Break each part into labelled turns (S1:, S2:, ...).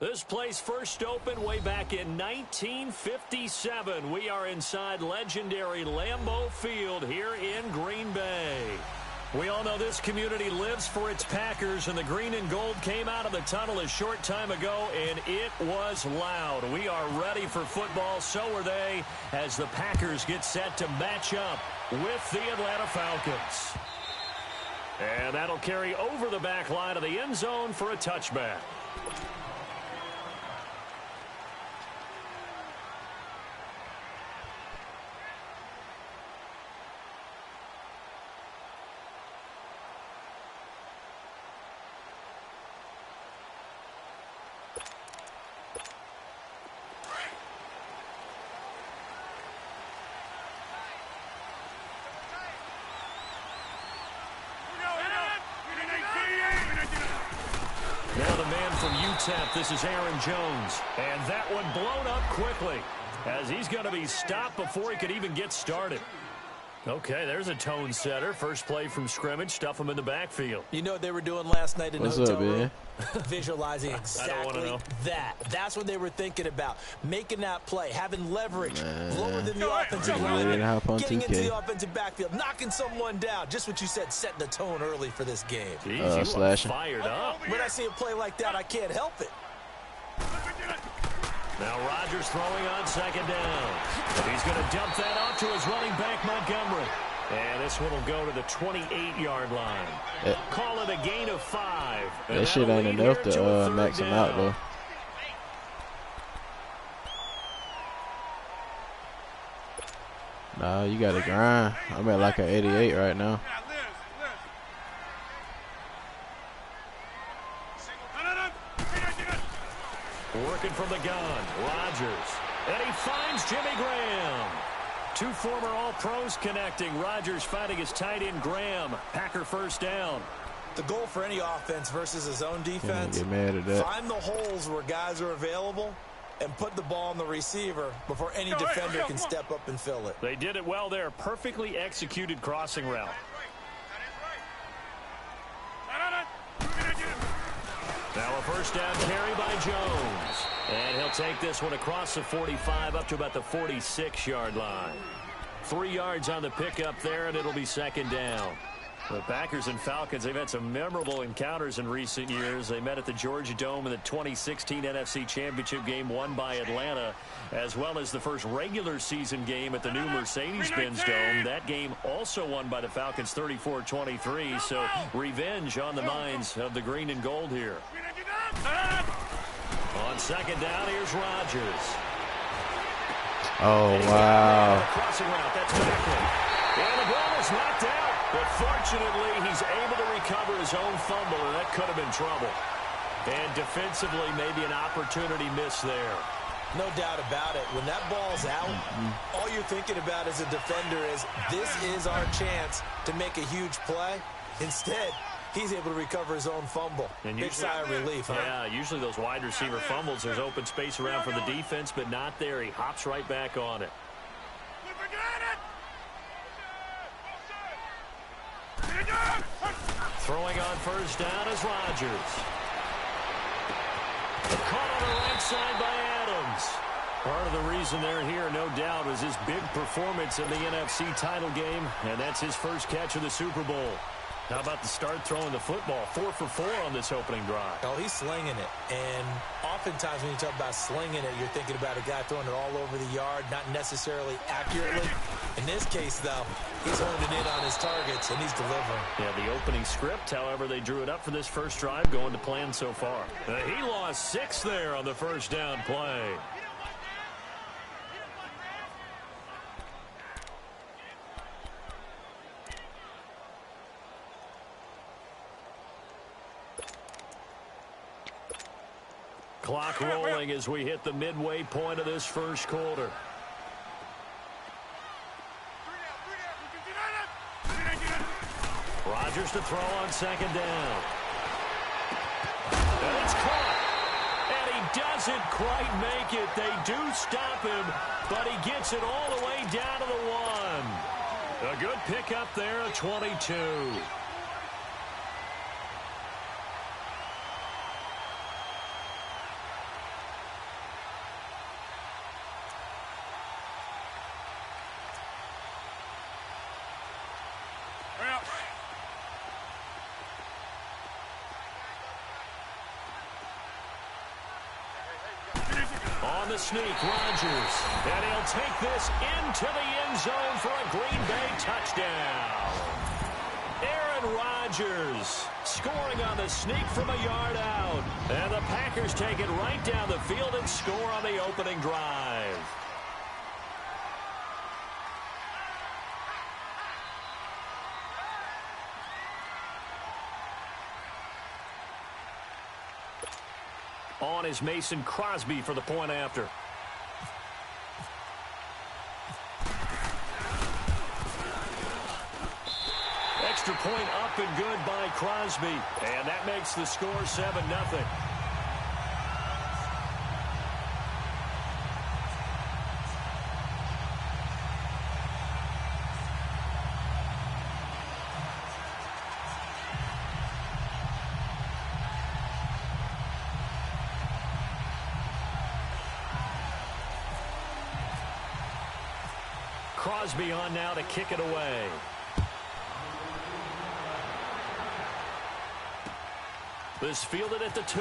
S1: This place first opened way back in 1957. We are inside legendary Lambeau Field here in Green Bay. We all know this community lives for its Packers, and the green and gold came out of the tunnel a short time ago, and it was loud. We are ready for football, so are they, as the Packers get set to match up with the Atlanta Falcons. And that'll carry over the back line of the end zone for a touchback. This is Aaron Jones, and that one blown up quickly as he's going to be stopped before he could even get started. Okay, there's a tone setter. First play from scrimmage, stuff him in the backfield.
S2: You know what they were doing last night in the hotel room? Visualizing exactly that. That's what they were thinking about. Making that play, having leverage, lower than the offensive line, getting into the offensive backfield, knocking someone down. Just what you said, setting the tone early for this game.
S1: Jeez, you are fired up.
S2: When I see a play like that, I can't help it.
S1: Now Rodgers throwing on second down. He's going to dump that off to his running back, Montgomery. And this one will go to the 28-yard line. Call it a gain of 5.
S3: That shit ain't enough to max him out, though. Nah, you got to grind. I'm at like an 88 right now.
S1: Working from the gun, Rodgers. And he finds Jimmy Graham. Two former All-Pros connecting. Rodgers finding his tight end, Graham. Packer first down.
S2: The goal for any offense versus his own defense,
S3: get mad at that.
S2: Find the holes where guys are available and put the ball on the receiver before any defender can step up and fill it.
S1: They did it well there. Perfectly executed crossing route. Now a first down carry by Jones. And he'll take this one across the 45 up to about the 46-yard line. 3 yards on the pickup there, and it'll be second down. The Packers and Falcons, they've had some memorable encounters in recent years. They met at the Georgia Dome in the 2016 NFC Championship game won by Atlanta, as well as the first regular season game at the new Mercedes-Benz Dome. That game also won by the Falcons 34-23, so revenge on the minds of the green and gold here. On second down, here's Rodgers.
S3: Oh, wow.
S1: Crossing route, that's connected. And the ball is knocked out. But fortunately, he's able to recover his own fumble, and that could have been trouble. And defensively, maybe an opportunity missed there.
S2: No doubt about it. When that ball's out, all you're thinking about as a defender is, this is our chance to make a huge play. Instead, he's able to recover his own fumble. And big sigh of relief, huh?
S1: Yeah, usually those wide receiver fumbles, there's open space around for the defense, but not there. He hops right back on it. Throwing on first down is Rodgers. Caught on the right side by Adams. Part of the reason they're here, no doubt, is his big performance in the NFC title game, and that's his first catch of the Super Bowl. How about the start throwing the football? 4 for 4 on this opening drive.
S2: Oh, he's slinging it. And oftentimes when you talk about slinging it, you're thinking about a guy throwing it all over the yard, not necessarily accurately. In this case, though, he's honing in on his targets, and he's delivering.
S1: Yeah, the opening script, however, they drew it up for this first drive, going to plan so far. He lost 6 there on the first down play. Clock rolling as we hit the midway point of this first quarter. Rodgers to throw on second down. And it's caught. And he doesn't quite make it. They do stop him, but he gets it all the way down to the 1. A good pickup there at 22. the sneak, Rodgers. And he'll take this into the end zone for a Green Bay touchdown. Aaron Rodgers scoring on the sneak from a yard out. And the Packers take it right down the field and score on the opening drive. On is Mason Crosby for the point after. Extra point up and good by Crosby. And that makes the score 7-0. Crosby on now to kick it away. This fielded at the 2.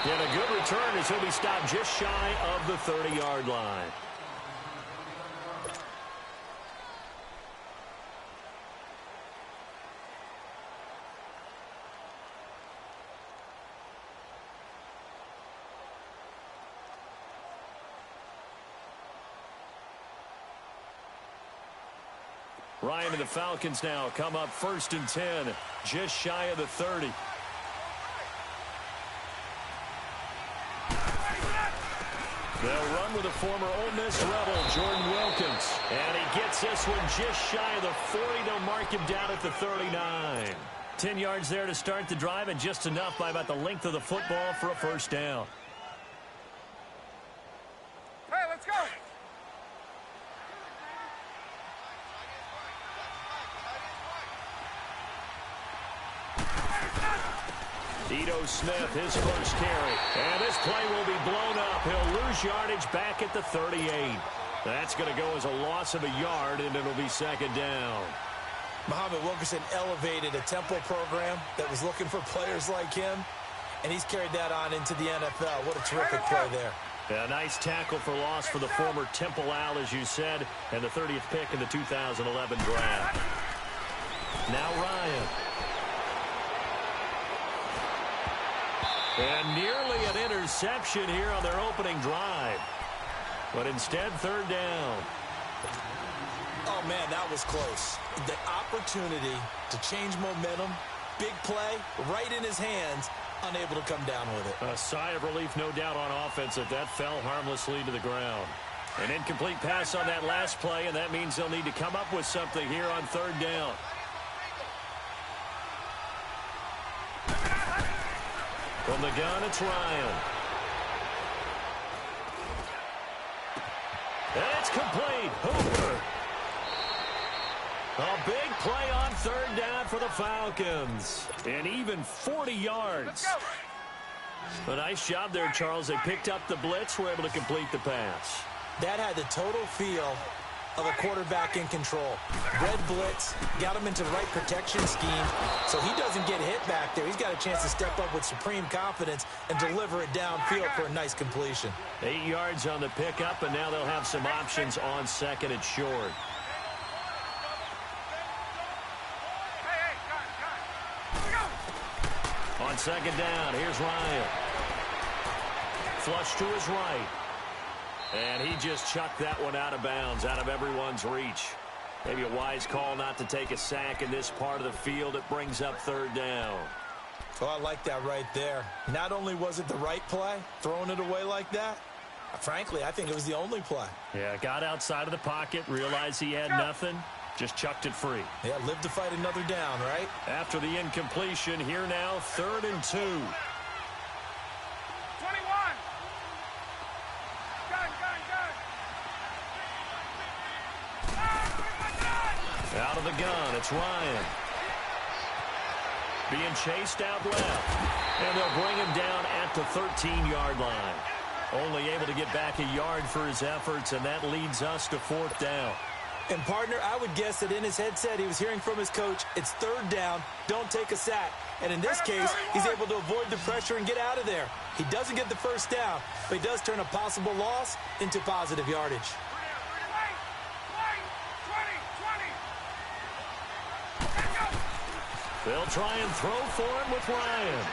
S1: And a good return as he'll be stopped just shy of the 30-yard line. Ryan and the Falcons now come up 1st and 10, just shy of the 30. They'll run with a former Ole Miss Rebel, Jordan Wilkins. And he gets this one just shy of the 40. They'll mark him down at the 39. 10 yards there to start the drive, and just enough by about the length of the football for a first down.
S4: Hey, let's go!
S1: Ito Smith, his first carry. And this play will be blown up. He'll lose yardage back at the 38. That's going to go as a loss of a yard, and it'll be 2nd down.
S2: Muhammad Wilkerson elevated a Temple program that was looking for players like him, and he's carried that on into the NFL. What a terrific play there.
S1: A nice tackle for loss for the former Temple Owl, as you said, and the 30th pick in the 2011 draft. Now Ryan. And nearly an interception here on their opening drive. But instead, 3rd down.
S2: Oh, man, that was close. The opportunity to change momentum, big play, right in his hands, unable to come down with it.
S1: A sigh of relief, no doubt, on offense that fell harmlessly to the ground. An incomplete pass on that last play, and that means they'll need to come up with something here on 3rd down. From the gun, it's Ryan. And it's complete. Hooper. A big play on 3rd down for the Falcons. And even 40 yards. A nice job there, Charles. They picked up the blitz, were able to complete the pass.
S2: That had the total feel of a quarterback in control. Red blitz, got him into the right protection scheme, so he doesn't get hit back there. He's got a chance to step up with supreme confidence and deliver it downfield for a nice completion.
S1: 8 yards on the pickup, and now they'll have some options on 2nd and short. On 2nd down, here's Ryan. Flush to his right. And he just chucked that one out of bounds, out of everyone's reach. Maybe a wise call not to take a sack in this part of the field. It brings up 3rd down.
S2: Oh, I like that right there. Not only was it the right play, throwing it away like that, frankly, I think it was the only play.
S1: Yeah, got outside of the pocket, realized he had nothing, just chucked it free.
S2: Yeah, live to fight another down, right?
S1: After the incompletion, here now, 3rd and 2.
S4: 21.
S1: Out of the gun, it's Ryan. Being chased out left. And they'll bring him down at the 13-yard line. Only able to get back a yard for his efforts, and that leads us to 4th down.
S2: And, partner, I would guess that in his headset he was hearing from his coach, it's 3rd down, don't take a sack. And in this case, he's able to avoid the pressure and get out of there. He doesn't get the 1st down, but he does turn a possible loss into positive yardage.
S1: They'll try and throw for him with Ryan.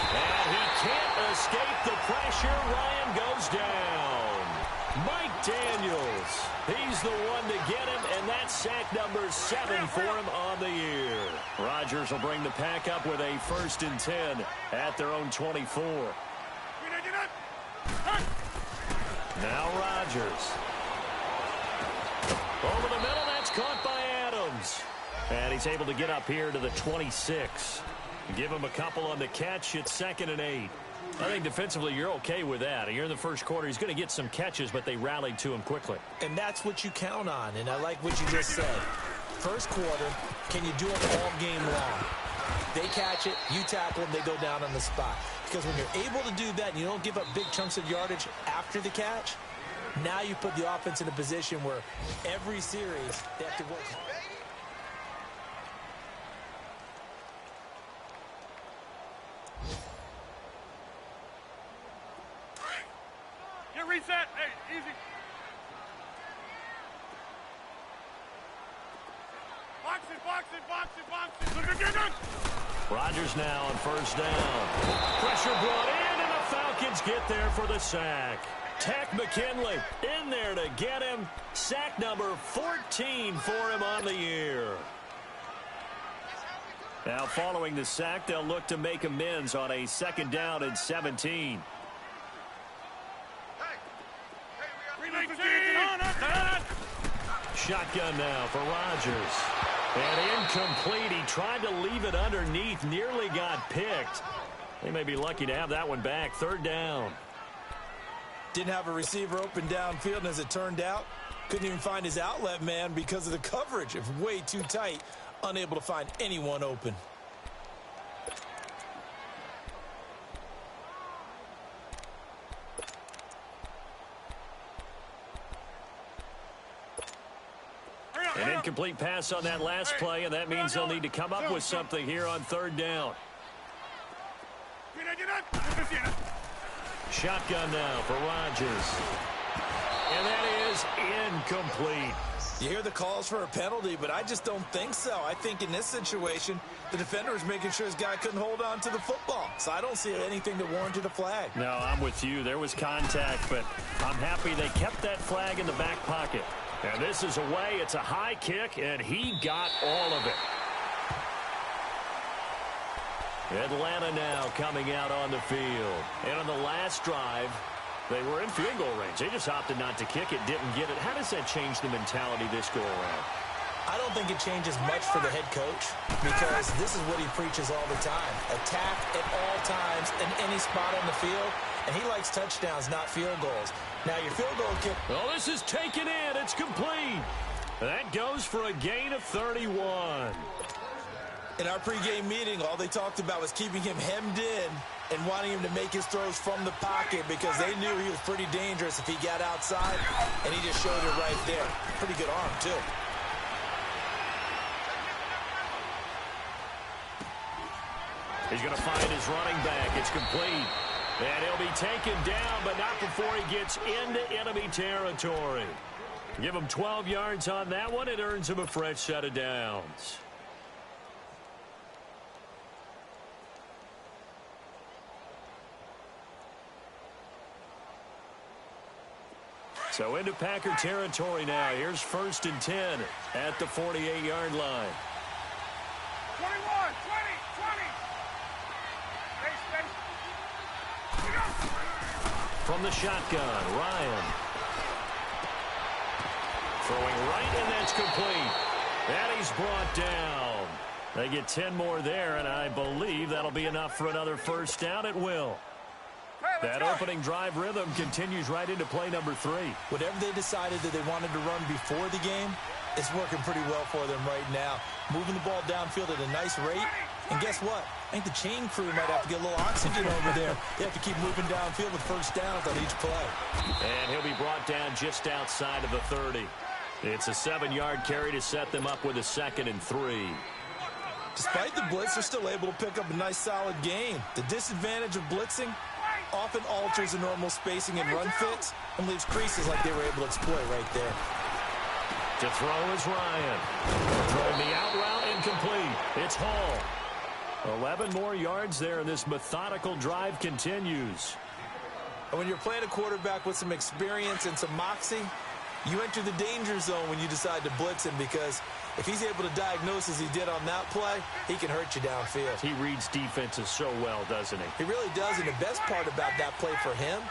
S1: And he can't escape the pressure. Ryan goes down. Mike Daniels, he's the one to get him, and that's sack number 7 for him on the year. Rodgers will bring the pack up with a 1st and 10 at their own 24. Now Rodgers. Over the middle, that's caught by Adams. And he's able to get up here to the 26. Give him a couple on the catch. It's 2nd and 8. I think defensively you're okay with that. Here in the first quarter, he's going to get some catches, but they rallied to him quickly.
S2: And that's what you count on, and I like what you just said. First quarter, can you do it all game long? They catch it, you tackle them, they go down on the spot. Because when you're able to do that and you don't give up big chunks of yardage after the catch, now you put the offense in a position where every series they have to work hard.
S4: Reset. Hey, easy. Box it.
S1: Rodgers now on 1st down. Pressure brought in, and the Falcons get there for the sack. Tech McKinley in there to get him. Sack number 14 for him on the year. Now following the sack, they'll look to make amends on a 2nd down and 17. Shotgun now for Rodgers. And incomplete. He tried to leave it underneath. Nearly got picked. They may be lucky to have that one back. 3rd down.
S2: Didn't have a receiver open downfield, and as it turned out, couldn't even find his outlet man because of the coverage. It was way too tight. Unable to find anyone open.
S1: An incomplete pass on that last play, and that means they'll need to come up with something here on 3rd down. Shotgun now for Rodgers. And that is incomplete.
S2: You hear the calls for a penalty, but I just don't think so. I think in this situation, the defender is making sure his guy couldn't hold on to the football. So I don't see anything that warranted a flag.
S1: No, I'm with you. There was contact, but I'm happy they kept that flag in the back pocket. And this is away. It's a high kick, and he got all of it. Atlanta now coming out on the field. And on the last drive, they were in field goal range. They just opted not to kick it, didn't get it. How does that change the mentality this go around?
S2: I don't think it changes much for the head coach because this is what he preaches all the time. Attack at all times in any spot on the field, and he likes touchdowns, not field goals. Now, your field goal kick...
S1: Oh, this is taken in. It's complete. That goes for a gain of 31.
S2: In our pregame meeting, all they talked about was keeping him hemmed in and wanting him to make his throws from the pocket because they knew he was pretty dangerous if he got outside, and he just showed it right there. Pretty good arm, too.
S1: He's going to find his running back. It's complete. And he'll be taken down, but not before he gets into enemy territory. Give him 12 yards on that one. It earns him a fresh set of downs. So into Packer territory now. Here's 1st and 10 at the 48-yard line.
S4: 21, 20.
S1: From the shotgun, Ryan. Throwing right, and that's complete. And he's brought down. They get 10 more there, and I believe that'll be enough for another first down. It will. That opening drive rhythm continues right into play number 3.
S2: Whatever they decided that they wanted to run before the game, it's working pretty well for them right now. Moving the ball downfield at a nice rate. And guess what? I think the chain crew might have to get a little oxygen over there. They have to keep moving downfield with first downs on each play.
S1: And he'll be brought down just outside of the 30. It's a 7-yard carry to set them up with a 2nd and 3.
S2: Despite the blitz, they're still able to pick up a nice, solid gain. The disadvantage of blitzing often alters the normal spacing and run fits and leaves creases like they were able to exploit right there.
S1: To throw is Ryan. Throwing the out route incomplete. It's Hall. 11 more yards there, and this methodical drive continues.
S2: And when you're playing a quarterback with some experience and some moxie, you enter the danger zone when you decide to blitz him, because if he's able to diagnose as he did on that play, he can hurt you downfield.
S1: He reads defenses so well, doesn't he?
S2: He really does, and the best part about that play for him,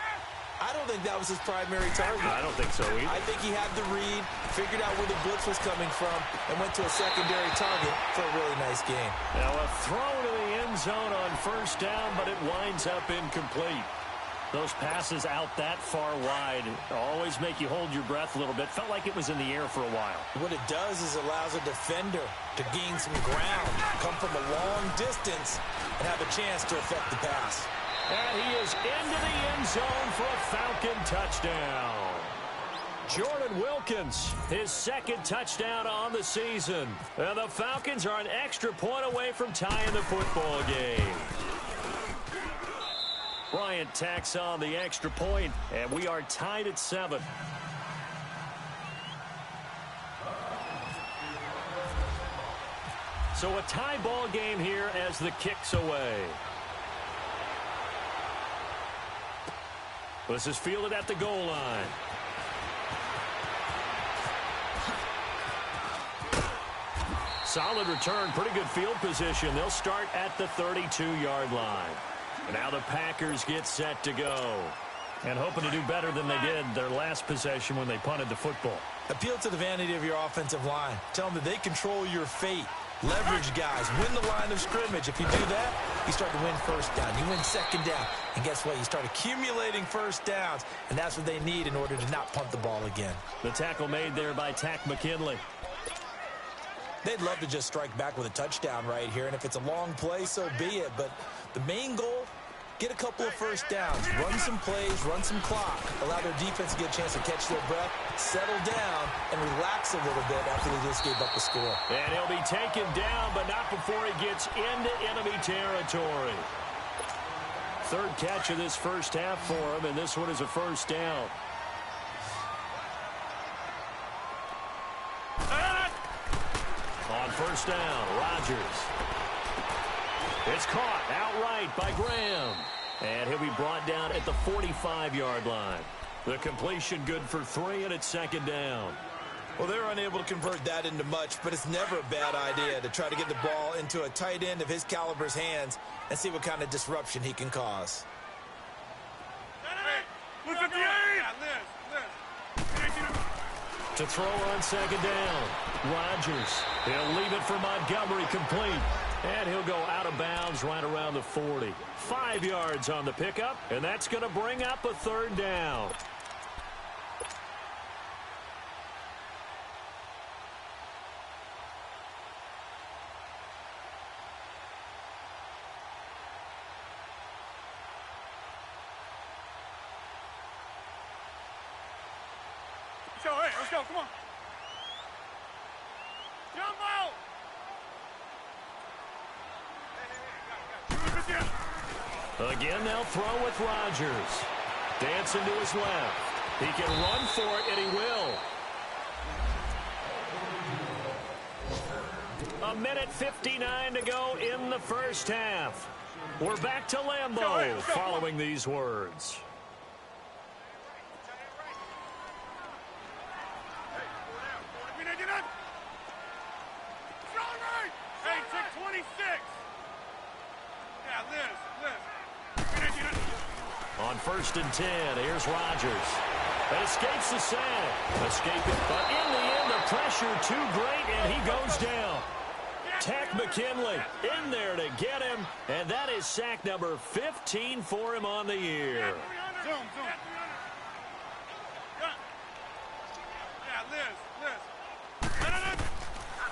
S2: I don't think that was his primary target.
S1: I don't think so either.
S2: I think he had the read, figured out where the blitz was coming from, and went to a secondary target for a really nice gain.
S1: Now a throw to the end zone on 1st down, but it winds up incomplete. Those passes out that far wide always make you hold your breath a little bit. Felt like it was in the air for a while.
S2: What it does is allows a defender to gain some ground, come from a long distance, and have a chance to affect the pass.
S1: And he is into the end zone for a Falcon touchdown. Jordan Wilkins, his 2nd touchdown on the season. And the Falcons are an extra point away from tying the football game. Bryant tacks on the extra point, and we are tied at 7. So a tie ball game here as the kick's away. This is fielded at the goal line. Solid return, pretty good field position. They'll start at the 32-yard line. Now the Packers get set to go. And hoping to do better than they did their last possession when they punted the football.
S2: Appeal to the vanity of your offensive line. Tell them that they control your fate. Leverage guys. Win the line of scrimmage. If you do that, you start to win 1st down. You win 2nd down. And guess what? You start accumulating 1st downs. And that's what they need in order to not punt the ball again.
S1: The tackle made there by Tack McKinley.
S2: They'd love to just strike back with a touchdown right here. And if it's a long play, so be it. But the main goal, get a couple of 1st downs, run some plays, run some clock, allow their defense to get a chance to catch their breath, settle down, and relax a little bit after they just gave up a score.
S1: And he'll be taken down, but not before he gets into enemy territory. 3rd catch of this 1st half for him, and this one is a 1st down. On 1st down, Rodgers. It's caught outright by Graham. And he'll be brought down at the 45-yard line. The completion good for 3, and it's 2nd down.
S2: Well, they're unable to convert that into much, but it's never a bad idea to try to get the ball into a tight end of his caliber's hands and see what kind of disruption he can cause.
S1: To throw on 2nd down, Rodgers. He'll leave it for Montgomery, complete. And he'll go out of bounds right around the 40. 5 yards on the pickup, and that's going to bring up a 3rd down.
S4: Let's go, come on. Jump out!
S1: Again, they'll throw with Rodgers. Dancing to his left. He can run for it, and he will. 1:59 to go in the 1st half. We're back to Lambeau following these words.
S4: Hey, take 26. Yeah, Liz.
S1: On 1st and 10, here's Rodgers. It escapes the sack. Escaping, but in the end, the pressure too great, and he goes down. Tack McKinley in there to get him, and that is sack number 15 for him on the year.
S4: Zoom. Yeah, Liz.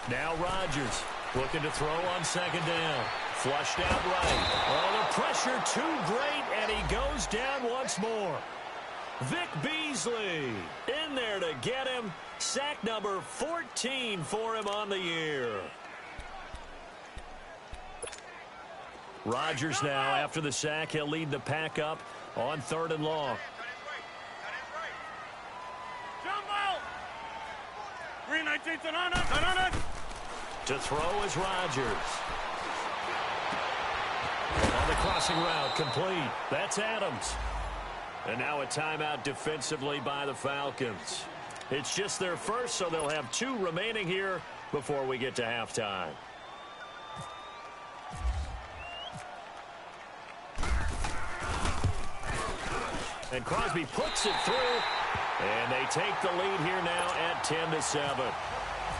S1: Now Rodgers looking to throw on 2nd down. Flushed out right. Oh, the pressure too great, and he goes down once more. Vic Beasley in there to get him. Sack number 14 for him on the year. Rodgers now, after the sack, he'll lead the pack up on 3rd and long.
S4: Jumbo! 319 on it.
S1: To throw is Rodgers. On the crossing route, complete. That's Adams. And now a timeout defensively by the Falcons. It's just their first, so they'll have 2 remaining here before we get to halftime. And Crosby puts it through, and they take the lead here now at 10-7.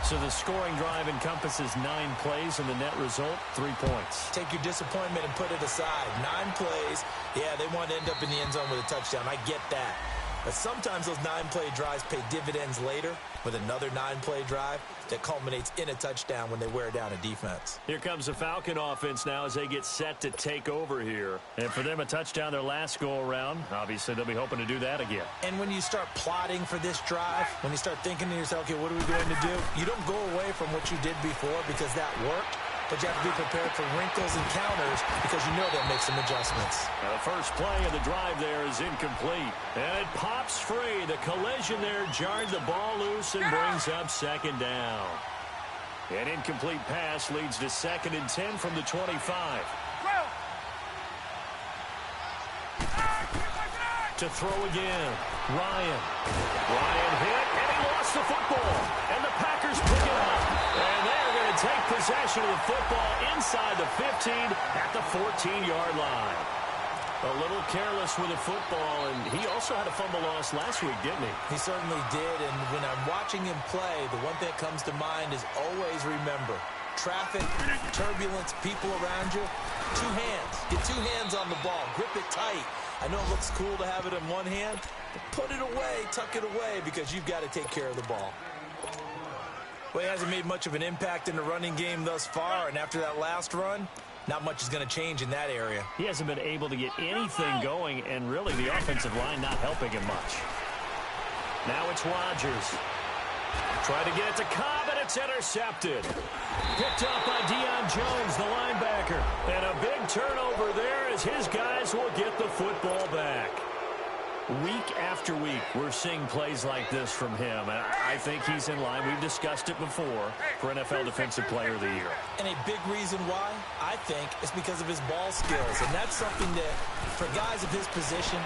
S1: So the scoring drive encompasses 9 plays, and the net result, 3 points.
S2: Take your disappointment and put it aside. 9 plays. Yeah, they want to end up in the end zone with a touchdown. I get that. But sometimes those 9-play drives pay dividends later with another 9-play drive that culminates in a touchdown when they wear down a defense.
S1: Here comes the Falcon offense now as they get set to take over here. And for them, a touchdown their last go-around. Obviously, they'll be hoping to do that again.
S2: And when you start plotting for this drive, when you start thinking to yourself, okay, what are we going to do? You don't go away from what you did before because that worked. But you have to be prepared for wrinkles and counters because you know they'll make some adjustments.
S1: The first play of the drive there is incomplete. And it pops free. The collision there jarred the ball loose and brings up 2nd down. An incomplete pass leads to 2nd and 10 from the 25. To throw again. Ryan hit, and he lost the football. And the Packers pick it up. And they're going to take possession of the football inside the 15 at the 14-yard line. A little careless with the football, and he also had a fumble loss last week, didn't he?
S2: He certainly did, and when I'm watching him play, the one thing that comes to mind is always remember, traffic, turbulence, people around you, 2 hands. Get 2 hands on the ball. Grip it tight. I know it looks cool to have it in one hand, but put it away, tuck it away, because you've got to take care of the ball. Well, he hasn't made much of an impact in the running game thus far, and after that last run, not much is going to change in that area.
S1: He hasn't been able to get anything going, and really the offensive line not helping him much. Now it's Rodgers. Trying to get it to Cobb, and it's intercepted. Picked up by Deion Jones, the linebacker. And a big turnover there as his guys will get the football back. Week after week, we're seeing plays like this from him, and I think he's in line. We've discussed it before for NFL Defensive Player of the Year.
S2: And a big reason why, I think, is because of his ball skills, and that's something that, for guys of his position,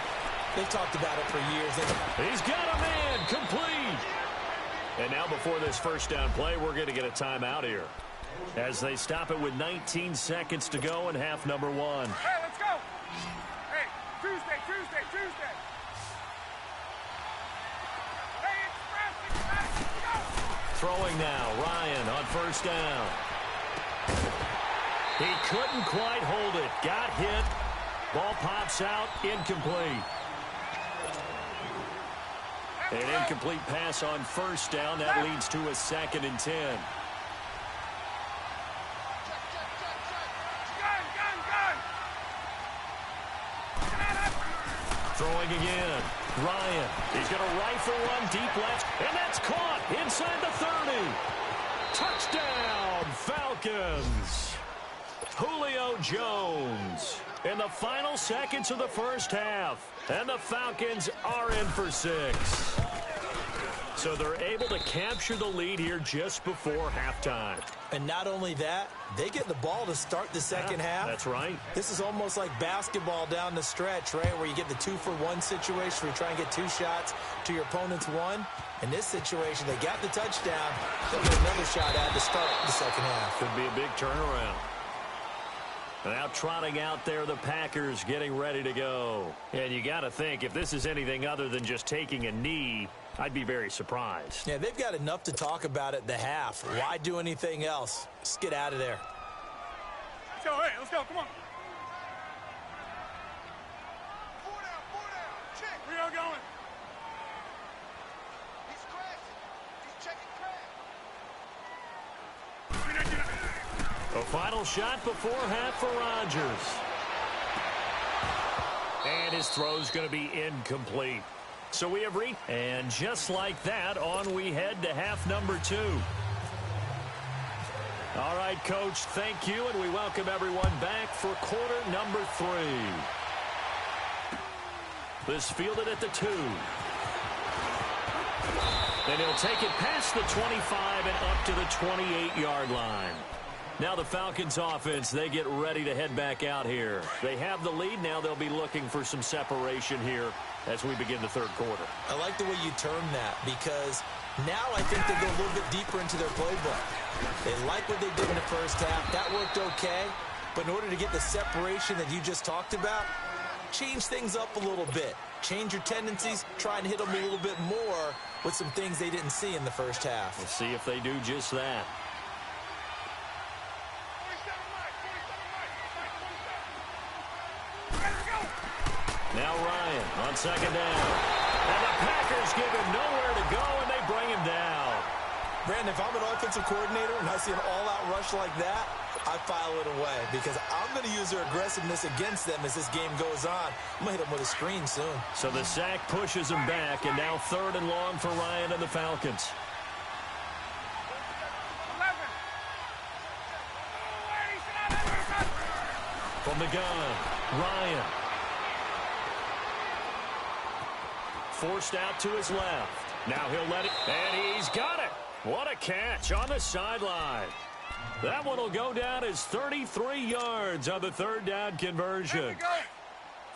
S2: they've talked about it for years.
S1: He's got a man, complete. And now before this first down play, we're going to get a timeout here as they stop it with 19 seconds to go in half number 1.
S4: Hey, let's go. Hey, Tuesday.
S1: Throwing now, Ryan on first down. He couldn't quite hold it. Got hit. Ball pops out, incomplete. An incomplete pass on first down. That leads to a 2nd and 10. Throwing again. Ryan. He's going to rifle one deep left, and that's caught inside the 30. Touchdown, Falcons. Julio Jones in the final seconds of the first half. And the Falcons are in for 6. So they're able to capture the lead here just before halftime.
S2: And not only that, they get the ball to start the second half.
S1: That's right.
S2: This is almost like basketball down the stretch, right, where you get the 2-for-1 situation where you try and get 2 shots to your opponent's 1. In this situation, they got the touchdown. They'll get another shot at to start the second half.
S1: Could be a big turnaround. Now trotting out there, the Packers getting ready to go. And you got to think, if this is anything other than just taking a knee, I'd be very surprised.
S2: Yeah, they've got enough to talk about at the half. Why do anything else? Just get out of there.
S4: So, hey, let's go. Come on. Where y'all going?
S5: He's crashing. He's checking crash.
S1: A final shot before half for Rodgers. And his throw's going to be incomplete. So we have reached, and just like that, on we head to half number 2. All right, Coach, thank you, and we welcome everyone back for quarter number 3. This fielded at the 2. And he'll take it past the 25 and up to the 28-yard line. Now the Falcons offense, they get ready to head back out here. They have the lead. Now they'll be looking for some separation here as we begin the third quarter.
S2: I like the way you term that, because now I think they go a little bit deeper into their playbook. They like what they did in the first half. That worked okay. But in order to get the separation that you just talked about, change things up a little bit. Change your tendencies. Try and hit them a little bit more with some things they didn't see in the first half.
S1: We'll see if they do just that. Now Ryan on second down. And the Packers give him nowhere to go, and they bring him down.
S2: Brandon, if I'm an offensive coordinator and I see an all-out rush like that, I file it away because I'm going to use their aggressiveness against them as this game goes on. I'm going to hit them with a screen soon.
S1: So the sack pushes him back, and now 3rd and long for Ryan and the Falcons.
S4: 11.
S1: From the gun, Ryan. Forced out to his left. Now he'll let it, and he's got it. What a catch on the sideline. That one will go down as 33 yards on the 3rd down conversion.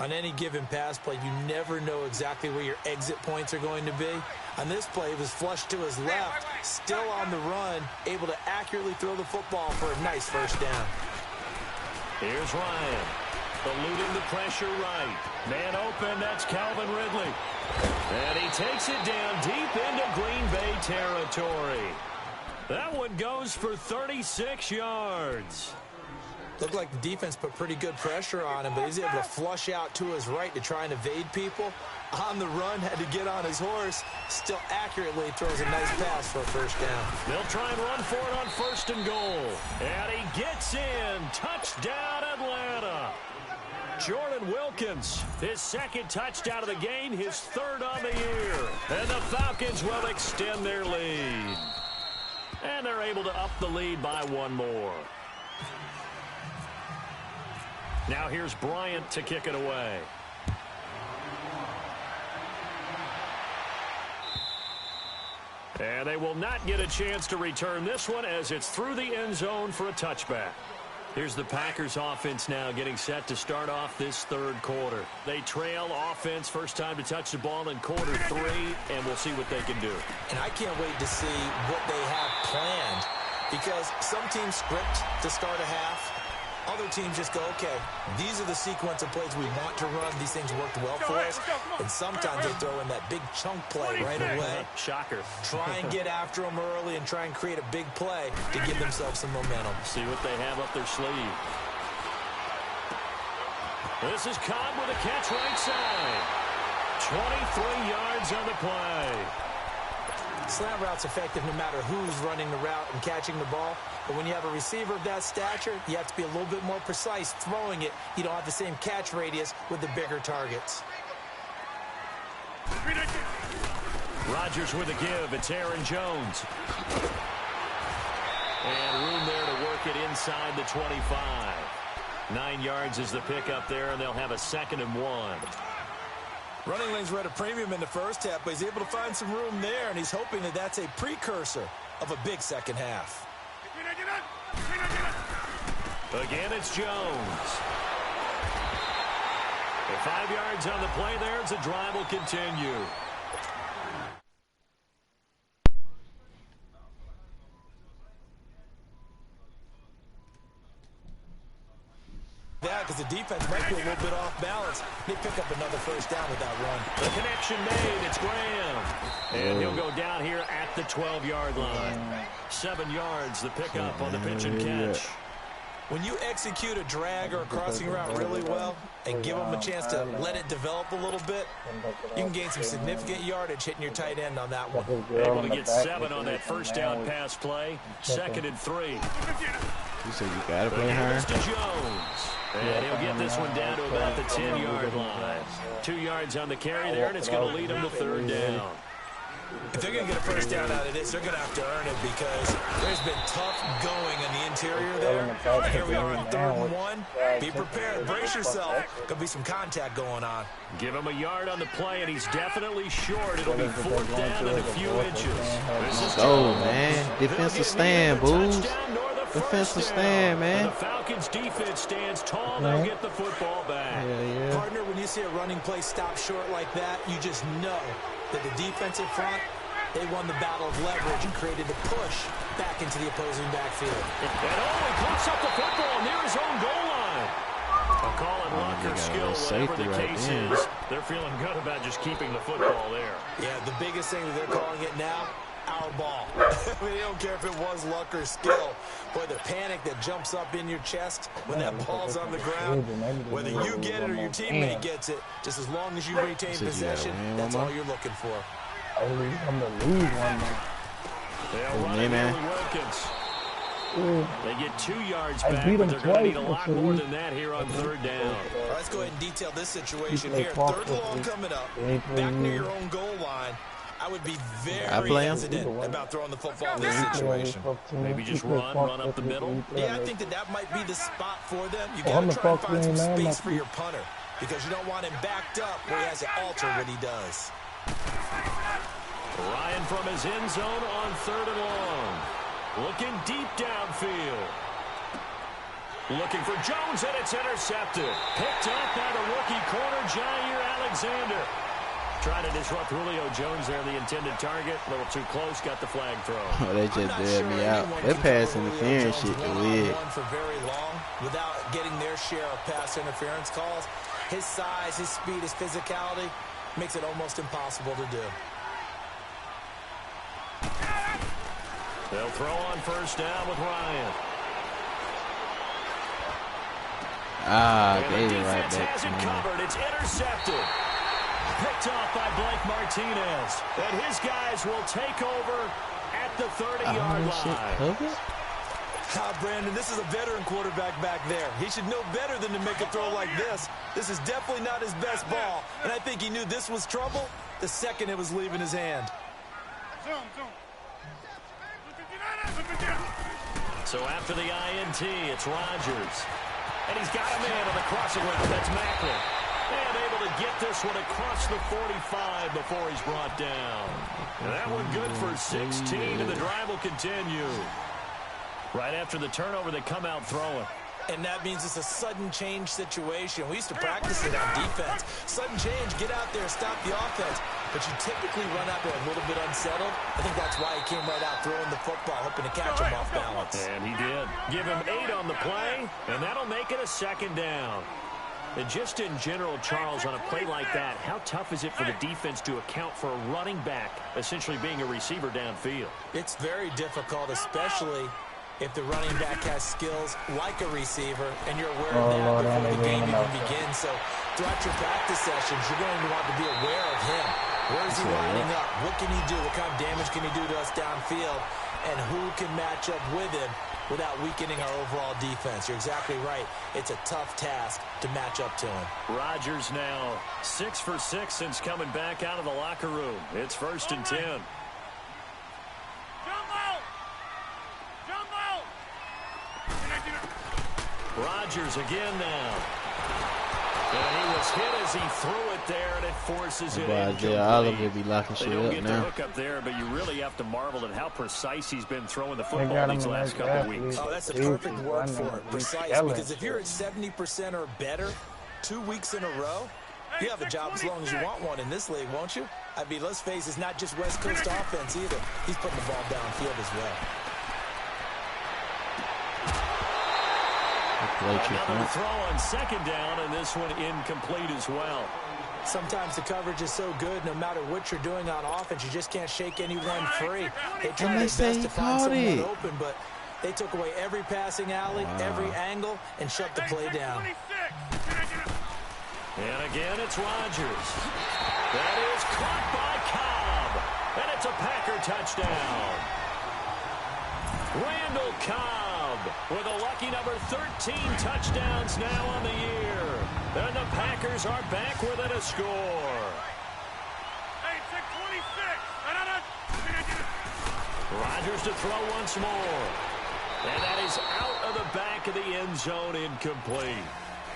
S2: On any given pass play, you never know exactly where your exit points are going to be. On this play, it was flushed to his left, still on the run, able to accurately throw the football for a nice first down.
S1: Here's Ryan, eluding the pressure right. Man open, that's Calvin Ridley. And he takes it down deep into Green Bay territory. That one goes for 36 yards.
S2: Looked like the defense put pretty good pressure on him, but he's able to flush out to his right to try and evade people. On the run, had to get on his horse. Still accurately throws a nice pass for a first down.
S1: They'll try and run for it on 1st and goal. And he gets in. Touchdown, Atlanta. Jordan Wilkins, his 2nd touchdown of the game, his 3rd on the year. And the Falcons will extend their lead. And they're able to up the lead by 1 more. Now here's Bryant to kick it away. And they will not get a chance to return this one as it's through the end zone for a touchback. Here's the Packers offense now getting set to start off this 3rd quarter. They trail offense, first time to touch the ball in quarter 3, and we'll see what they can do.
S2: And I can't wait to see what they have planned, because some teams script to start a half. Other teams just go, okay, these are the sequence of plays we want to run. These things worked well for us. And sometimes they throw in that big chunk play right away.
S1: Shocker.
S2: Try and get after them early and try and create a big play to give themselves some momentum.
S1: See what they have up their sleeve. This is Cobb with a catch right side. 23 yards on the play.
S2: Slant route's effective no matter who's running the route and catching the ball. But when you have a receiver of that stature, you have to be a little bit more precise throwing it. You don't have the same catch radius with the bigger targets.
S1: Rodgers with a give. It's Aaron Jones. And room there to work it inside the 25. 9 yards is the pickup there, and they'll have a 2nd and 1.
S2: Running lanes were at a premium in the first half, but he's able to find some room there, and he's hoping that that's a precursor of a big second half.
S1: Again, it's Jones. 5 yards on the play there as the drive will continue.
S2: Because the defense might be a little bit off balance. They pick up another first down with that run.
S1: The connection made. It's Graham. And he'll go down here at the 12-yard line. 7 yards, the pickup on the pitch and catch.
S2: When you execute a drag or a crossing route really well and give them a chance to let it develop a little bit, you can gain some significant yardage hitting your tight end on that one.
S1: Able to get 7 on that first down pass play. 2nd and 3.
S3: You said you got to play higher?
S1: To Jones. And he'll get this one down to about the 10-yard line. 2 yards on the carry there, and it's going to lead him to 3rd down.
S2: If they're going to get a first down out of this, they're going to have to earn it because there's been tough going in the interior there. Here we are on 3rd and 1. Be prepared. Brace yourself. Going to be some contact going on.
S1: Give him a yard on the play, and he's definitely short. It'll be 4th down and a few inches.
S3: Oh, man. Defensive stand, Bulls. Defensive stand, man.
S1: The Falcons' defense stands tall. They'll get the football back.
S3: Yeah.
S2: Partner, when you see a running play stop short like that, you just know that the defensive front, they won the battle of leverage and created a push back into the opposing backfield.
S1: And he close up the football near his own goal line. I'll call it luck or skill, whatever the case is. They're feeling good about just keeping the football there.
S2: Yeah, the biggest thing that they're calling it now, our ball. I mean, they don't care if it was luck or skill. Boy, the panic that jumps up in your chest when that ball's on the ground, whether you get it or your teammate gets it, just as long as you retain possession, that's all you're looking for.
S6: I'm going to lose one, man.
S1: They'll run it Wilkins. They get 2 yards back, but they're going to need a lot more than that here on 3rd down.
S2: All right, let's go ahead and detail this situation here. 3rd and long coming up, back near your own goal line. I would be very hesitant about throwing the football in this situation.
S1: Maybe just run up the middle.
S2: Yeah, I think that might be the spot for them. You got to try and find some space for your punter because you don't want him backed up where he has to alter what he does.
S1: Ryan from his end zone on 3rd and long. Looking deep downfield. Looking for Jones, and it's intercepted. Picked up by the rookie corner, Jair Alexander. Trying to disrupt Julio Jones there, the intended target. A little too close, got the flag thrown.
S3: Oh, they just bailed me out. That pass interference shit weird.
S2: For very long without getting their share of pass interference calls. His size, his speed, his physicality makes it almost impossible to do.
S1: They'll throw on 1st down with Ryan.
S3: Gave it right back.
S1: Has it covered. It's intercepted. Picked off by Blake Martinez. And his guys will take over at the 30-yard line.
S2: Brandon, this is a veteran quarterback back there. He should know better than to make a throw like this. This is definitely not his best ball. And I think he knew this was trouble the second it was leaving his hand.
S1: So after the INT, it's Rodgers. And he's got a man on the crossing route. That's Macklin. And able to get this one across the 45 before he's brought down. And that one good for 16, and the drive will continue. Right after the turnover, they come out throwing.
S2: And that means it's a sudden change situation. We used to practice it on defense. Sudden change, get out there, stop the offense. But you typically run out there a little bit unsettled. I think that's why he came right out throwing the football, hoping to catch him off balance.
S1: And he did. Give him 8 on the play, and that'll make it a 2nd down. And just in general, Charles, on a play like that, how tough is it for the defense to account for a running back essentially being a receiver downfield?
S2: It's very difficult, especially if the running back has skills like a receiver, and you're aware of that before the game even begins. So throughout your practice sessions, you're going to want to be aware of him. Where is he lining up? What can he do? What kind of damage can he do to us downfield? And who can match up with him without weakening our overall defense? You're exactly right. It's a tough task to match up to him.
S1: Rodgers now 6 for 6 since coming back out of the locker room. It's 1st and 10. Rodgers again now. And he was hit as he threw it there, and it forces it in.
S3: Oliver be locking shit up now.
S1: They don't get the hook up there, but you really have to marvel at how precise he's been throwing the football these last couple of weeks.
S2: Oh, that's the perfect word for it, precise. Because if you're at 70% or better 2 weeks in a row, you have a job as long as you want one in this league, won't you? I mean, let's face it, it's not just West Coast offense either. He's putting the ball downfield as well.
S1: Another throw on 2nd down, and this one incomplete as well.
S2: Sometimes the coverage is so good, no matter what you're doing on offense, you just can't shake anyone free. They try their best to find someone open, but They took away every passing alley, every angle, and shut the play down.
S1: And again, it's Rodgers. That is caught by Cobb. And it's a Packer touchdown. Randall Cobb with a lucky number 13 touchdowns now on the year. And the Packers are back within a score.
S4: Hey, check 26.
S1: Rodgers to throw once more. And that is out of the back of the end zone, incomplete.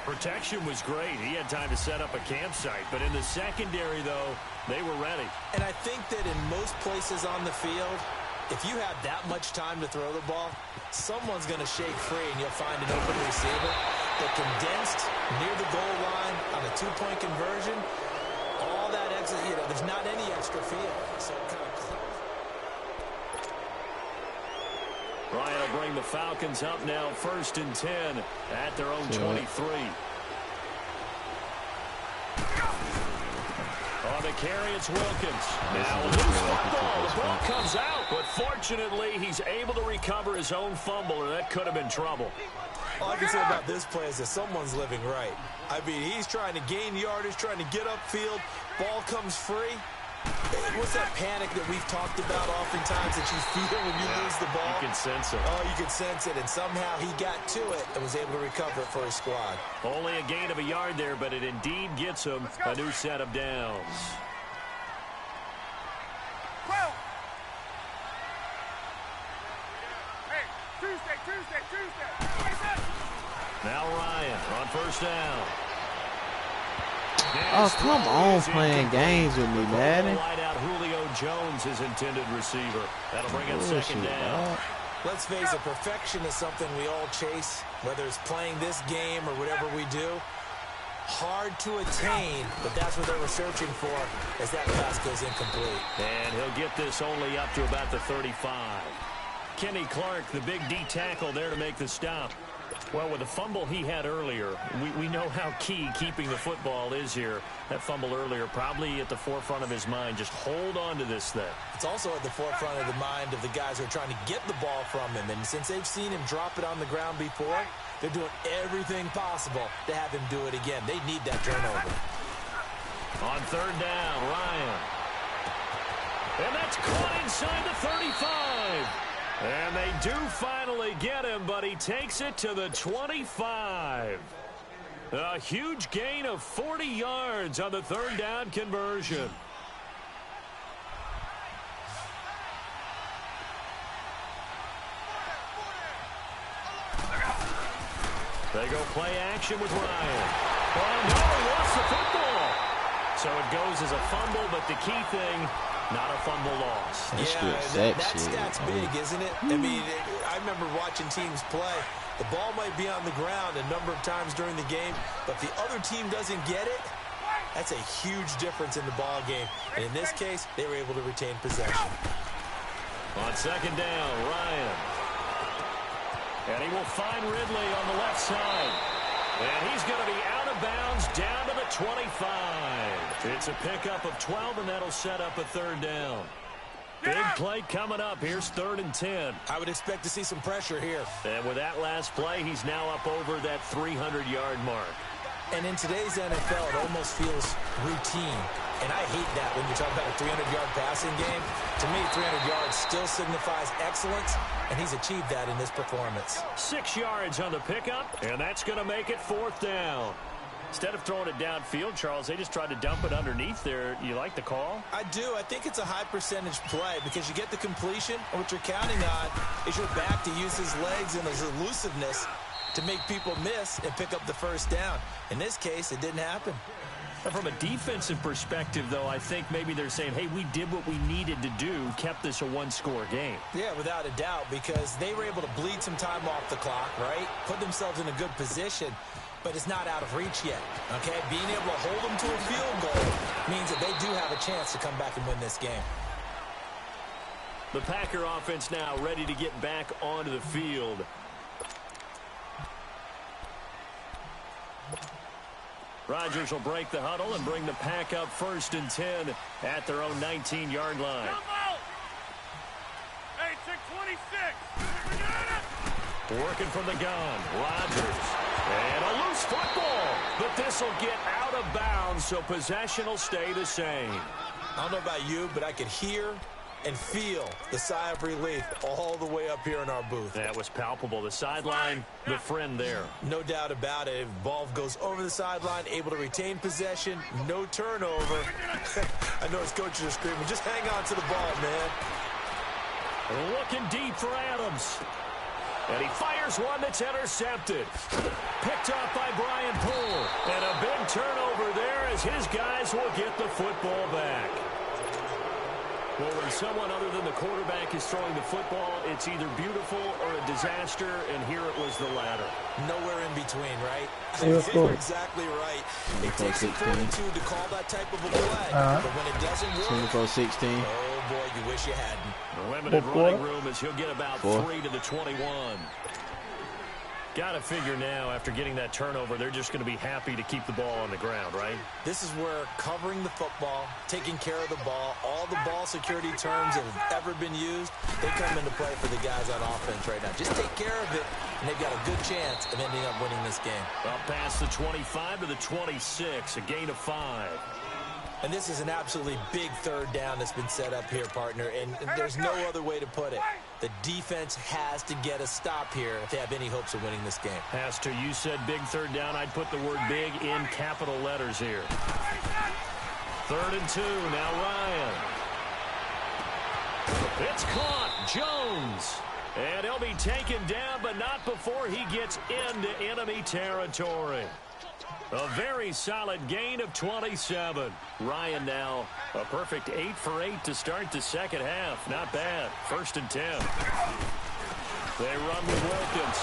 S1: Protection was great. He had time to set up a campsite. But in the secondary, though, they were ready.
S2: And I think that in most places on the field, if you have that much time to throw the ball, someone's going to shake free and you'll find an open receiver. But condensed near the goal line on a two-point conversion, all that extra, there's not any extra field. So it kind of close.
S1: Ryan will bring the Falcons up now, 1st and 10 at their own 23. On the carry, it's Wilkins. Now loose football. The ball comes out, but fortunately, he's able to recover his own fumble, or that could have been trouble.
S2: All I can say about this play is that someone's living right. I mean, he's trying to gain yardage, trying to get upfield. Ball comes free. What's that panic that we've talked about oftentimes that you feel when you lose the ball?
S1: You can sense it.
S2: Oh, you can sense it, and somehow he got to it and was able to recover it for his squad.
S1: Only a gain of a yard there, but it indeed gets him a new set of downs.
S4: Hey, Tuesday.
S1: Now Ryan on 1st down.
S3: Oh, come on, playing games with me, Madden.
S1: Wide out Julio Jones, his intended receiver. That'll bring up 2nd down.
S2: Let's face it, perfection is something we all chase, whether it's playing this game or whatever we do. Hard to attain, but that's what they were searching for as that pass goes incomplete.
S1: And he'll get this only up to about the 35. Kenny Clark, the big D tackle there to make the stop. Well, with the fumble he had earlier, we know how key keeping the football is here. That fumble earlier probably at the forefront of his mind. Just hold on to this thing.
S2: It's also at the forefront of the mind of the guys who are trying to get the ball from him. And since they've seen him drop it on the ground before, they're doing everything possible to have him do it again. They need that turnover.
S1: On 3rd down, Ryan. And that's caught inside the 35. And they do finally get him, but he takes it to the 25. A huge gain of 40 yards on the 3rd down conversion. They go play action with Ryan. Oh, no, he lost the football. So it goes as a fumble, but the key thing, not a fumble loss.
S2: That stat's big, isn't it? I mean, I remember watching teams play. The ball might be on the ground a number of times during the game, but the other team doesn't get it. That's a huge difference in the ball game. And in this case, they were able to retain possession.
S1: On 2nd down, Ryan. And he will find Ridley on the left side. And he's going to be out of bounds down to the 25. It's a pickup of 12, and that'll set up a 3rd down. Big play coming up. Here's 3rd and 10.
S2: I would expect to see some pressure here.
S1: And with that last play, he's now up over that 300-yard mark.
S2: And in today's NFL, it almost feels routine. And I hate that when you talk about a 300-yard passing game. To me, 300 yards still signifies excellence, and he's achieved that in this performance.
S1: 6 yards on the pickup, and that's going to make it 4th down. Instead of throwing it downfield, Charles, they just tried to dump it underneath there. You like the call?
S2: I do. I think it's a high-percentage play because you get the completion, and what you're counting on is your back to use his legs and his elusiveness to make people miss and pick up the 1st down. In this case, it didn't happen.
S1: And from a defensive perspective, though, I think maybe they're saying, hey, we did what we needed to do, kept this a one-score game.
S2: Yeah, without a doubt, because they were able to bleed some time off the clock, right? Put themselves in a good position, but it's not out of reach yet, okay? Being able to hold them to a field goal means that they do have a chance to come back and win this game.
S1: The Packer offense now ready to get back onto the field. Rodgers will break the huddle and bring the Pack up 1st and 10 at their own 19-yard line.
S4: Hey, check 26.
S1: Working from the gun, Rodgers. And a loose football, but this will get out of bounds, so possession will stay the same.
S2: I don't know about you, but I could hear and feel the sigh of relief all the way up here in our booth.
S1: That was palpable. The sideline, the friend there.
S2: No doubt about it. If the ball goes over the sideline, able to retain possession, no turnover. I know his coaches are screaming, just hang on to the ball, man.
S1: Looking deep for Adams. And he fires one that's intercepted. Picked off by Brian Poole. And a big turnover there as his guys will get the football back. Well, when someone other than the quarterback is throwing the football, it's either beautiful or a disaster, and here it was the latter.
S2: Nowhere in between, right?
S6: You're
S2: exactly right. It takes a fortitude to call that type of a play, but when it doesn't work,
S3: 24-16.
S2: oh boy, you wish you hadn't.
S1: Limited running room as he'll get about 3 to the 21. Got to figure now, after getting that turnover, they're just going to be happy to keep the ball on the ground, right?
S2: This is where covering the football, taking care of the ball, all the ball security terms that have ever been used, they come into play for the guys on offense right now. Just take care of it, and they've got a good chance of ending up winning this game.
S1: Up past the 25 to the 26, a gain of 5.
S2: And this is an absolutely big third down that's been set up here, partner, and there's no other way to put it. The defense has to get a stop here if they have any hopes of winning this game.
S1: Has to. You said big third down. I'd put the word big in capital letters here. 3rd and 2. Now Ryan. It's caught. Jones. And he'll be taken down, but not before he gets into enemy territory. A very solid gain of 27. Ryan now a perfect 8 for 8 to start the second half. Not bad. 1st and 10. They run with Wilkins.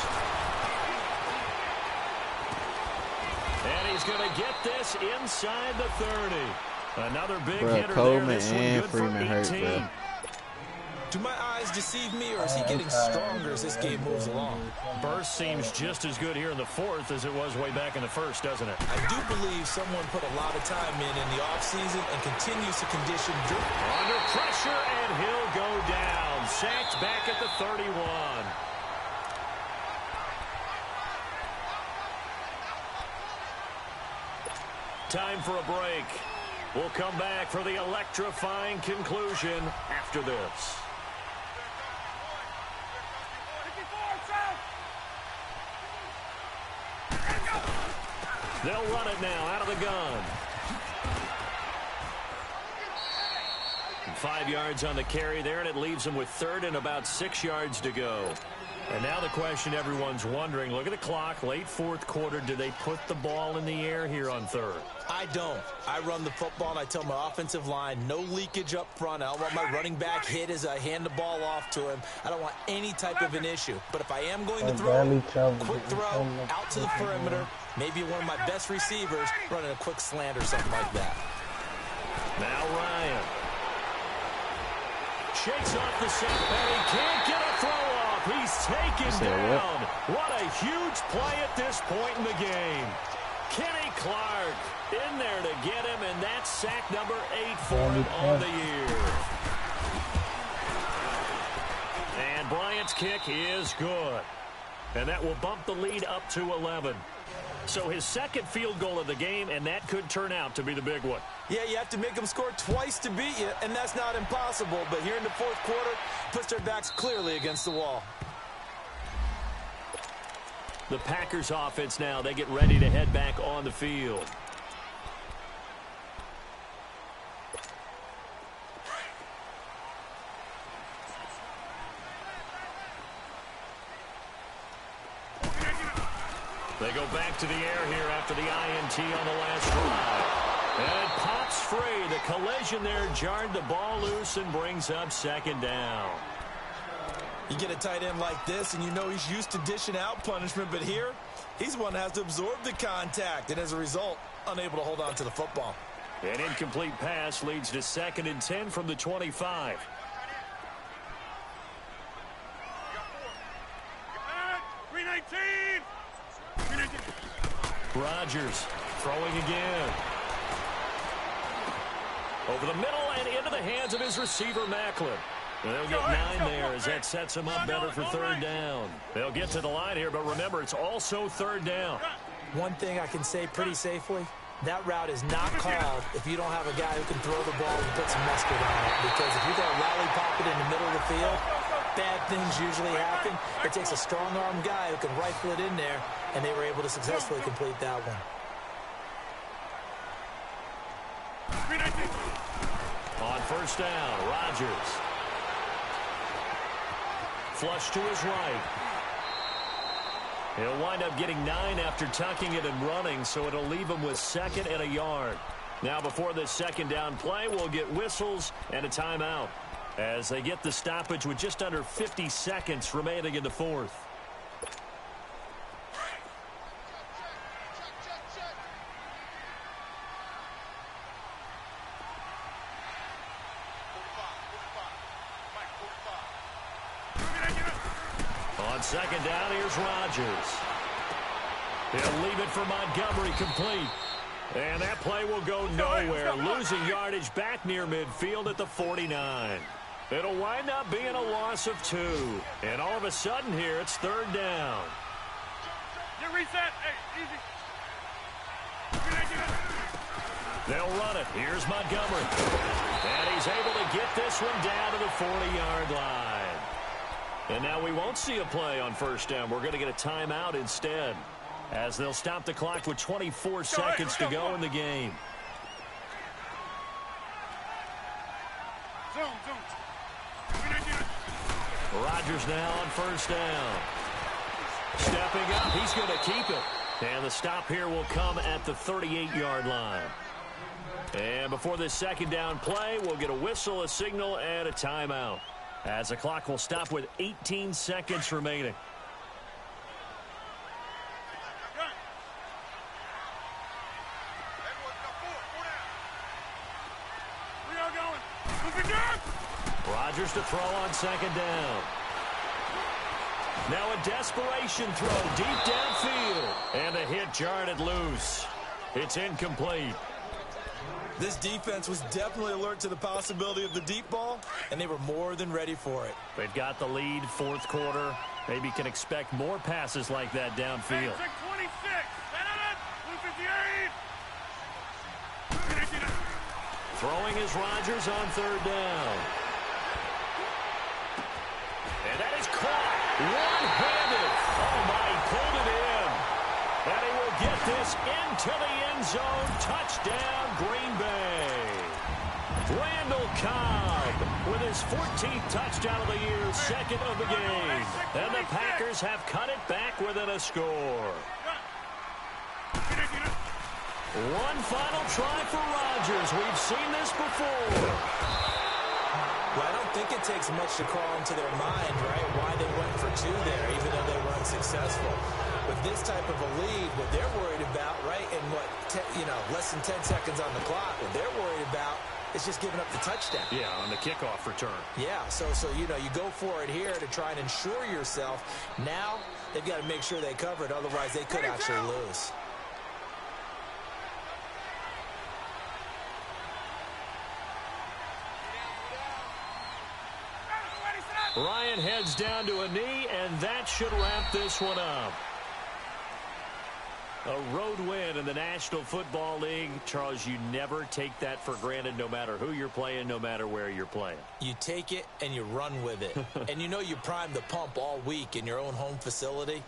S1: And he's going to get this inside the 30. Another big hitter
S3: Coleman
S1: there. This one
S3: and
S1: good
S3: Freeman
S1: for 18.
S3: hurt, bro.
S2: Do my eyes deceive me, or is he getting stronger as this game moves along?
S1: Burst seems just as good here in the 4th as it was way back in the 1st, doesn't it?
S2: I do believe someone put a lot of time in the offseason and continues to condition Drew.
S1: Under pressure, and he'll go down. Sacked back at the 31. Time for a break. We'll come back for the electrifying conclusion after this. They'll run it now out of the gun. 5 yards on the carry there, and it leaves them with 3rd and about 6 yards to go. And now the question everyone's wondering, look at the clock, late 4th quarter, do they put the ball in the air here on 3rd?
S2: I don't. I run the football, and I tell my offensive line, no leakage up front. I don't want my running back hit as I hand the ball off to him. I don't want any type of an issue. But if I am going to throw, quick throw, out to the perimeter, maybe one of my best receivers running a quick slant or something like that.
S1: Now Ryan. Shakes off the setback. He can't get a throw off. He's taken down. What a huge play at this point in the game. Kenny Clark in there to get him, and that's sack number 8 for him on the year. And Bryant's kick is good. And that will bump the lead up to 11. So his 2nd field goal of the game, and that could turn out to be the big one.
S2: Yeah, you have to make them score twice to beat you, and that's not impossible. But here in the 4th quarter, puts their backs clearly against the wall.
S1: The Packers offense now, they get ready to head back on the field. They go back to the air here after the INT on the last drive. And it pops free. The collision there jarred the ball loose and brings up 2nd down.
S2: You get a tight end like this, and you know he's used to dishing out punishment, but here, he's the one that has to absorb the contact, and as a result, unable to hold on to the football.
S1: An incomplete pass leads to 2nd and 10 from the 25. Rodgers throwing again. Over the middle and into the hands of his receiver, Macklin. They'll get 9 there as that sets them up better for third down. They'll get to the line here, but remember, it's also third down.
S2: One thing I can say pretty safely, that route is not called if you don't have a guy who can throw the ball and put some mustard on it. Because if you're going to lollipop it in the middle of the field, bad things usually happen. It takes a strong-arm guy who can rifle it in there, and they were able to successfully complete that one.
S1: On first down, Rodgers. Flush to his right. He'll wind up getting 9 after tucking it and running, so it'll leave him with 2nd and a yard. Now, before this second down play, we'll get whistles and a timeout as they get the stoppage with just under 50 seconds remaining in the fourth. On second down, here's Rodgers. He'll leave it for Montgomery complete. And that play will go nowhere, losing yardage back near midfield at the 49. It'll wind up being a loss of 2. And all of a sudden here, it's third down.
S4: You reset. Hey, easy.
S1: They'll run it. Here's Montgomery. And he's able to get this one down to the 40-yard line. And now we won't see a play on first down. We're going to get a timeout instead, as they'll stop the clock with 24 seconds to go in the game. Rodgers now on first down. Stepping up, he's going to keep it. And the stop here will come at the 38-yard line. And before this second down play, we'll get a whistle, a signal, and a timeout, as the clock will stop with 18 seconds remaining. Rodgers to throw on second down. Now a desperation throw deep downfield. And the hit jarred it loose. It's incomplete.
S2: This defense was definitely alert to the possibility of the deep ball, and they were more than ready for it.
S1: They've got the lead, fourth quarter. Maybe can expect more passes like that downfield. Throwing is Rodgers on third down. And that is caught one-handed. Oh, my, he pulled it in. And he will get this into the end zone. Touchdown, Green Bay. Randall Cobb with his 14th touchdown of the year, 2nd of the game. And the Packers have cut it back within a score. One final try for Rodgers. We've seen this before.
S2: Well, I don't think it takes much to crawl into their mind, right, why they went for 2 there, even though they were unsuccessful. With this type of a lead, what they're worried about, right, in less than 10 seconds on the clock, what they're worried about is just giving up the touchdown.
S1: Yeah, on the kickoff return.
S2: Yeah, so you go for it here to try and ensure yourself. Now they've got to make sure they cover it, otherwise they could actually lose.
S1: Ryan heads down to a knee, and that should wrap this one up. A road win in the National Football League. Charles, you never take that for granted, no matter who you're playing, no matter where you're playing.
S2: You take it and you run with it. And you know you primed the pump all week in your own home facility.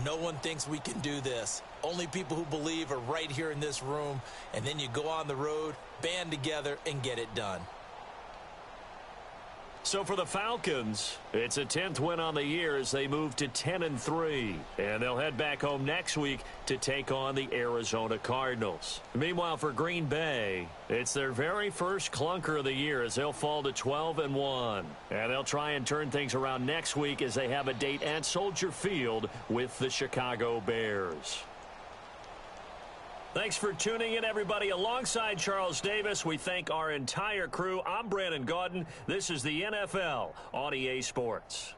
S2: No one thinks we can do this. Only people who believe are right here in this room. And then you go on the road, band together, and get it done.
S1: So for the Falcons, it's a 10th win on the year as they move to 10-3. And they'll head back home next week to take on the Arizona Cardinals. Meanwhile, for Green Bay, it's their very first clunker of the year as they'll fall to 12-1. And they'll try and turn things around next week as they have a date at Soldier Field with the Chicago Bears. Thanks for tuning in, everybody. Alongside Charles Davis, we thank our entire crew. I'm Brandon Gaudin. This is the NFL on EA Sports.